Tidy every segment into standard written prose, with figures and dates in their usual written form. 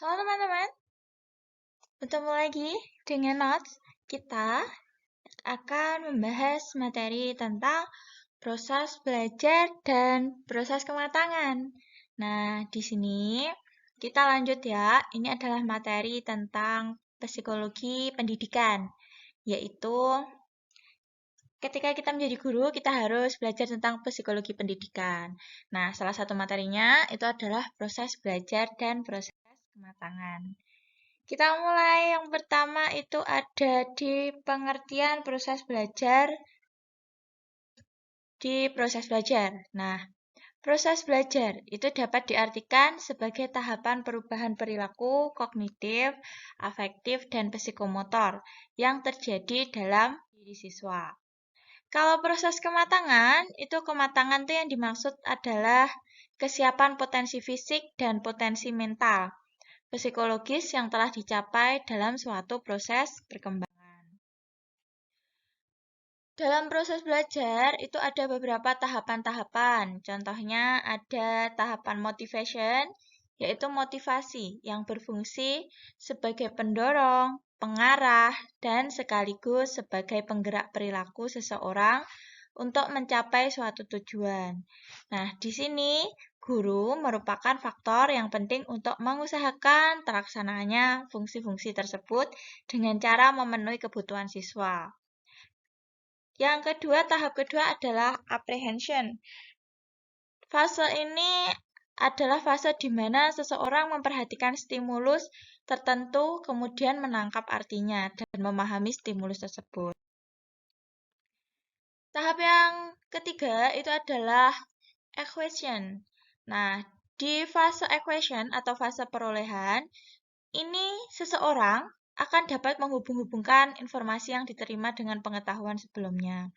Halo teman-teman, bertemu lagi dengan Notes. Kita akan membahas materi tentang proses belajar dan proses kematangan. Nah, di sini kita lanjut ya. Ini adalah materi tentang psikologi pendidikan, yaitu ketika kita menjadi guru, kita harus belajar tentang psikologi pendidikan. Nah, salah satu materinya itu adalah proses belajar dan proses kematangan. Kita mulai yang pertama itu ada di pengertian proses belajar di proses belajar. Nah, proses belajar itu dapat diartikan sebagai tahapan perubahan perilaku kognitif, afektif, dan psikomotor yang terjadi dalam diri siswa. Kalau proses kematangan, itu kematangan itu yang dimaksud adalah kesiapan potensi fisik dan potensi mental psikologis yang telah dicapai dalam suatu proses perkembangan. Dalam proses belajar itu ada beberapa tahapan-tahapan. Contohnya ada tahapan motivation, yaitu motivasi yang berfungsi sebagai pendorong, pengarah, dan sekaligus sebagai penggerak perilaku seseorang untuk mencapai suatu tujuan. Nah, di sini guru merupakan faktor yang penting untuk mengusahakan terlaksananya fungsi-fungsi tersebut dengan cara memenuhi kebutuhan siswa. Yang kedua, tahap kedua adalah apprehension. Fase ini adalah fase di mana seseorang memperhatikan stimulus tertentu, kemudian menangkap artinya dan memahami stimulus tersebut. Tahap yang ketiga itu adalah acquisition. Nah, di fase acquisition atau fase perolehan, ini seseorang akan dapat menghubung-hubungkan informasi yang diterima dengan pengetahuan sebelumnya.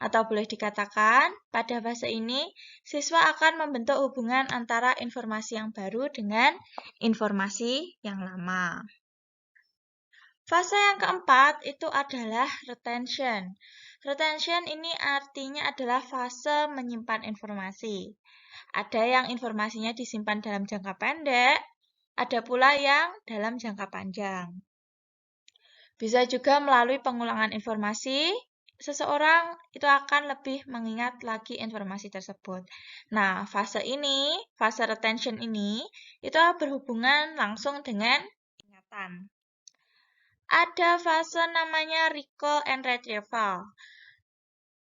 Atau boleh dikatakan, pada fase ini, siswa akan membentuk hubungan antara informasi yang baru dengan informasi yang lama. Fase yang keempat itu adalah retention. Retention ini artinya adalah fase menyimpan informasi. Ada yang informasinya disimpan dalam jangka pendek, ada pula yang dalam jangka panjang. Bisa juga melalui pengulangan informasi, seseorang itu akan lebih mengingat lagi informasi tersebut. Nah, fase ini, fase retention ini, itu berhubungan langsung dengan ingatan. Ada fase namanya recall and retrieval.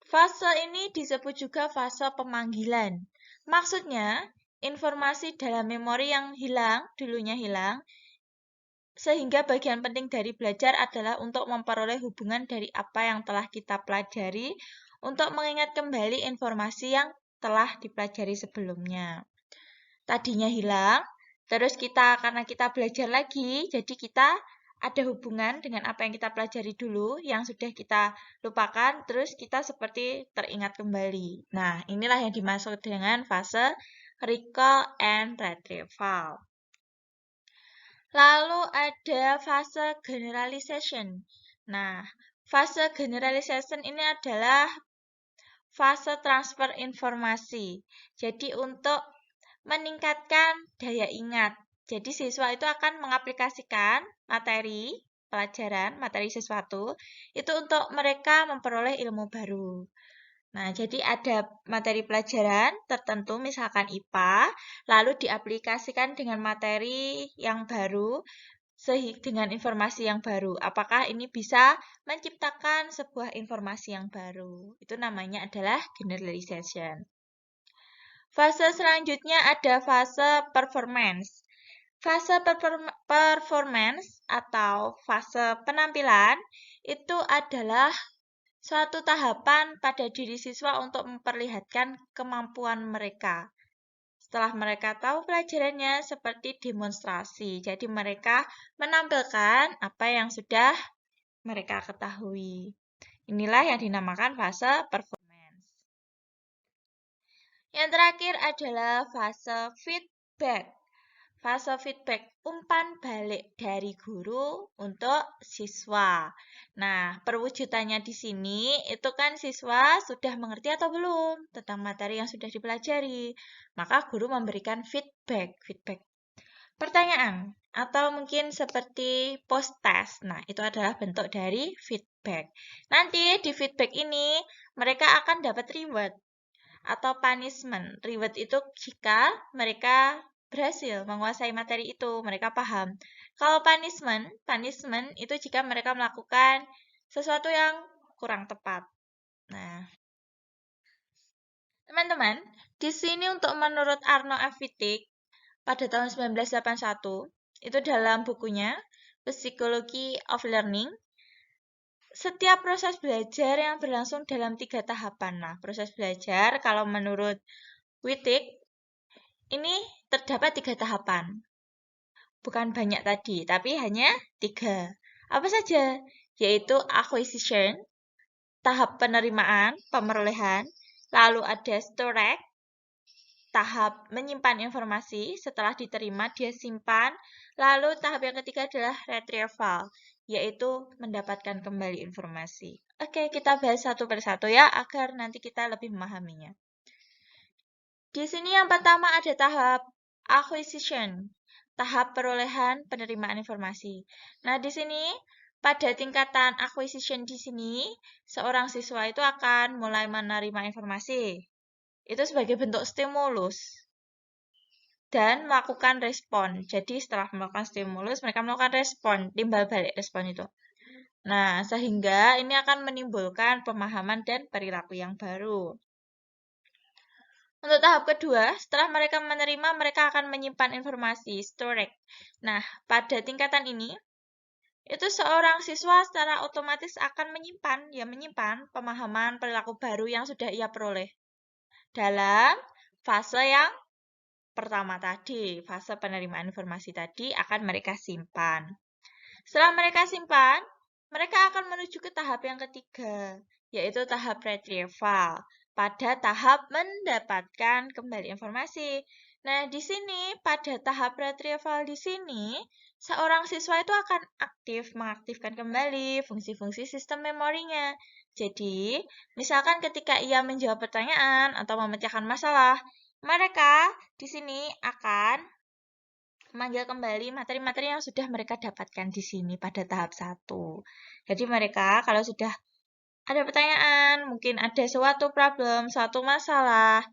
Fase ini disebut juga fase pemanggilan. Maksudnya, informasi dalam memori yang dulunya hilang, sehingga bagian penting dari belajar adalah untuk memperoleh hubungan dari apa yang telah kita pelajari untuk mengingat kembali informasi yang telah dipelajari sebelumnya. Tadinya hilang, terus karena kita belajar lagi, jadi kita ada hubungan dengan apa yang kita pelajari dulu, yang sudah kita lupakan, terus kita seperti teringat kembali. Nah, inilah yang dimaksud dengan fase recall and retrieval. Lalu ada fase generalization. Nah, fase generalization ini adalah fase transfer informasi. Jadi untuk meningkatkan daya ingat. Jadi siswa itu akan mengaplikasikan materi pelajaran, materi sesuatu, itu untuk mereka memperoleh ilmu baru. Nah, jadi ada materi pelajaran tertentu, misalkan IPA, lalu diaplikasikan dengan materi yang baru, dengan informasi yang baru. Apakah ini bisa menciptakan sebuah informasi yang baru? Itu namanya adalah generalization. Fase selanjutnya ada fase performance. Fase performance atau fase penampilan itu adalah suatu tahapan pada diri siswa untuk memperlihatkan kemampuan mereka. Setelah mereka tahu pelajarannya seperti demonstrasi. Jadi mereka menampilkan apa yang sudah mereka ketahui. Inilah yang dinamakan fase performance. Yang terakhir adalah fase feedback. Fase feedback, umpan balik dari guru untuk siswa. Nah, perwujudannya di sini itu kan siswa sudah mengerti atau belum tentang materi yang sudah dipelajari. Maka guru memberikan feedback. Pertanyaan, atau mungkin seperti post test. Nah, itu adalah bentuk dari feedback. Nanti di feedback ini mereka akan dapat reward atau punishment. Reward itu jika mereka berhasil menguasai materi itu, mereka paham. Kalau punishment itu jika mereka melakukan sesuatu yang kurang tepat. Nah, teman-teman, di sini untuk menurut Arno F. Wittig pada tahun 1981, itu dalam bukunya Psychology of Learning, setiap proses belajar yang berlangsung dalam 3 tahapan. Nah, proses belajar kalau menurut Wittig, ini terdapat 3 tahapan. Bukan banyak tadi, tapi hanya 3. Apa saja? Yaitu acquisition, tahap penerimaan, pemerolehan, lalu ada storage, tahap menyimpan informasi, setelah diterima dia simpan, lalu tahap yang ketiga adalah retrieval, yaitu mendapatkan kembali informasi. Oke, kita bahas satu persatu ya, agar nanti kita lebih memahaminya. Di sini yang pertama ada tahap acquisition, tahap perolehan penerimaan informasi. Nah, di sini pada tingkatan acquisition di sini, seorang siswa itu akan mulai menerima informasi. Itu sebagai bentuk stimulus dan melakukan respon. Jadi setelah melakukan stimulus, mereka melakukan respon, timbal balik respon itu. Nah, sehingga ini akan menimbulkan pemahaman dan perilaku yang baru. Untuk tahap kedua, setelah mereka menerima, mereka akan menyimpan informasi, storage. Nah, pada tingkatan ini, itu seorang siswa secara otomatis akan menyimpan pemahaman perilaku baru yang sudah ia peroleh dalam fase yang pertama tadi, fase penerimaan informasi tadi akan mereka simpan. Setelah mereka simpan, mereka akan menuju ke tahap yang ketiga, yaitu tahap retrieval, pada tahap mendapatkan kembali informasi. Nah, di sini pada tahap retrieval di sini, seorang siswa itu akan mengaktifkan kembali fungsi-fungsi sistem memorinya. Jadi, misalkan ketika ia menjawab pertanyaan atau memecahkan masalah, mereka di sini akan memanggil kembali materi-materi yang sudah mereka dapatkan di sini pada tahap 1. Jadi mereka kalau sudah ada pertanyaan, mungkin ada suatu problem, suatu masalah,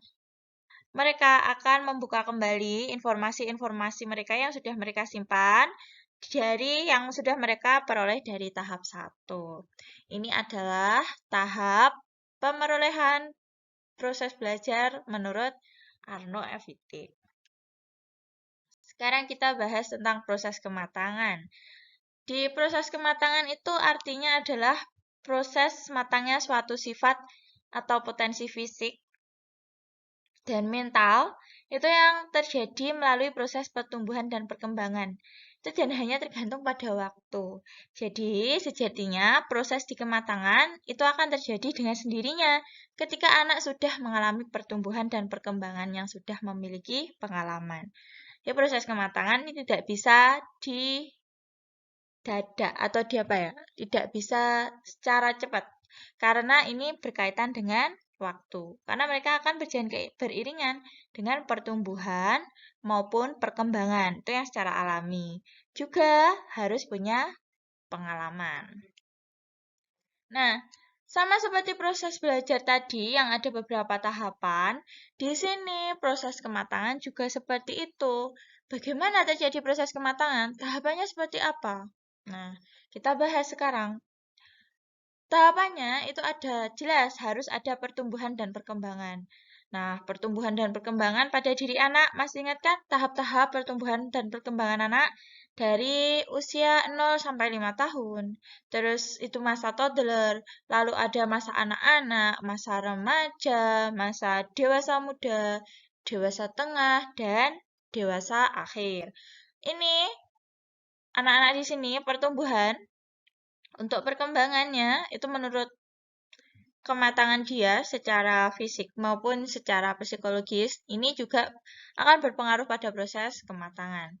mereka akan membuka kembali informasi-informasi mereka yang sudah mereka simpan dari yang sudah mereka peroleh dari tahap 1. Ini adalah tahap pemerolehan proses belajar menurut Arno F. Wittig. Sekarang kita bahas tentang proses kematangan. Di proses kematangan itu artinya adalah proses matangnya suatu sifat atau potensi fisik dan mental itu yang terjadi melalui proses pertumbuhan dan perkembangan. Itu dan hanya tergantung pada waktu. Jadi, sejatinya proses di kematangan itu akan terjadi dengan sendirinya ketika anak sudah mengalami pertumbuhan dan perkembangan yang sudah memiliki pengalaman. Ya, proses kematangan ini tidak bisa didadak atau tidak bisa secara cepat karena ini berkaitan dengan waktu. Karena mereka akan berjalan beriringan dengan pertumbuhan maupun perkembangan. Itu yang secara alami. Juga harus punya pengalaman. Nah, sama seperti proses belajar tadi yang ada beberapa tahapan, di sini proses kematangan juga seperti itu. Bagaimana terjadi proses kematangan? Tahapannya seperti apa? Nah, kita bahas sekarang. Tahapannya itu ada jelas harus ada pertumbuhan dan perkembangan. Nah, pertumbuhan dan perkembangan pada diri anak, masih ingat kan tahap-tahap pertumbuhan dan perkembangan anak dari usia 0 sampai 5 tahun. Terus itu masa toddler, lalu ada masa anak-anak, masa remaja, masa dewasa muda, dewasa tengah, dan dewasa akhir. Ini anak-anak di sini pertumbuhan untuk perkembangannya itu menurut kematangan dia secara fisik maupun secara psikologis ini juga akan berpengaruh pada proses kematangan.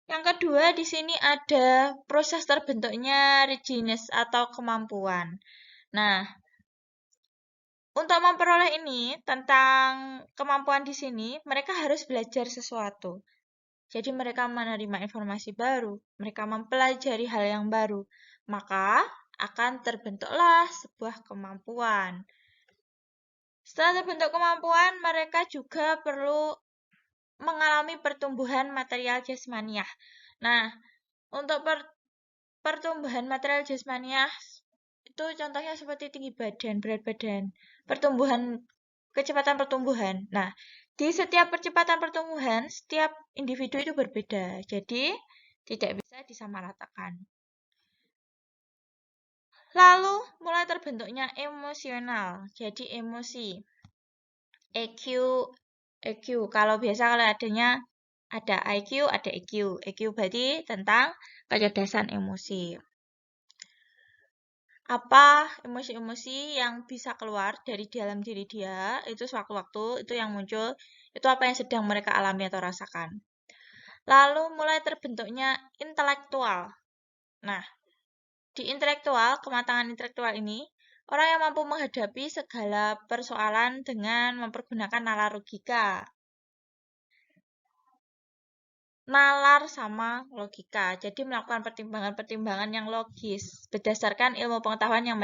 Yang kedua, di sini ada proses terbentuknya readiness atau kemampuan. Nah, untuk memperoleh ini tentang kemampuan di sini, mereka harus belajar sesuatu. Jadi mereka menerima informasi baru, mereka mempelajari hal yang baru, maka akan terbentuklah sebuah kemampuan. Setelah terbentuk kemampuan, mereka juga perlu mengalami pertumbuhan material jasmaniah. Nah, untuk pertumbuhan material jasmaniah itu contohnya seperti tinggi badan, berat badan, kecepatan pertumbuhan. Nah, di setiap percepatan pertumbuhan, setiap individu itu berbeda. Jadi, tidak bisa disamaratakan. Lalu, mulai terbentuknya emosional. Jadi, emosi. EQ, EQ. Kalau adanya ada IQ, ada EQ. EQ berarti tentang kecerdasan emosi. Apa emosi-emosi yang bisa keluar dari dalam diri dia, itu sewaktu-waktu, itu yang muncul, itu apa yang sedang mereka alami atau rasakan. Lalu mulai terbentuknya intelektual. Nah, di intelektual, kematangan intelektual ini, orang yang mampu menghadapi segala persoalan dengan mempergunakan nalar logika. Nalar sama logika. Jadi melakukan pertimbangan-pertimbangan yang logis berdasarkan ilmu pengetahuan yang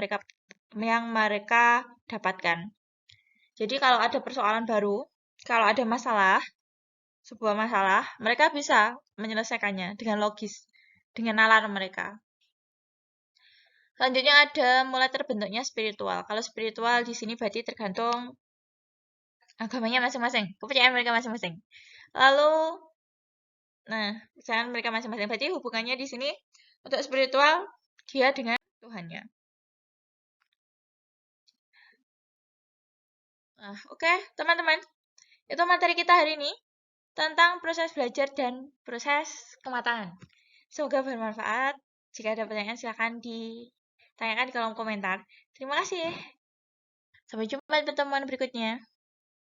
mereka dapatkan. Jadi kalau ada persoalan baru, kalau ada masalah, sebuah masalah, mereka bisa menyelesaikannya dengan logis, dengan nalar mereka. Selanjutnya ada mulai terbentuknya spiritual. Kalau spiritual di sini berarti tergantung agamanya masing-masing, kepercayaan mereka masing-masing. Lalu, nah, kepercayaan mereka masing-masing. Berarti hubungannya di sini untuk spiritual dia dengan Tuhannya. Nah, oke, teman-teman. Itu materi kita hari ini tentang proses belajar dan proses kematangan. Semoga bermanfaat. Jika ada pertanyaan, silahkan ditanyakan di kolom komentar. Terima kasih. Sampai jumpa di pertemuan berikutnya.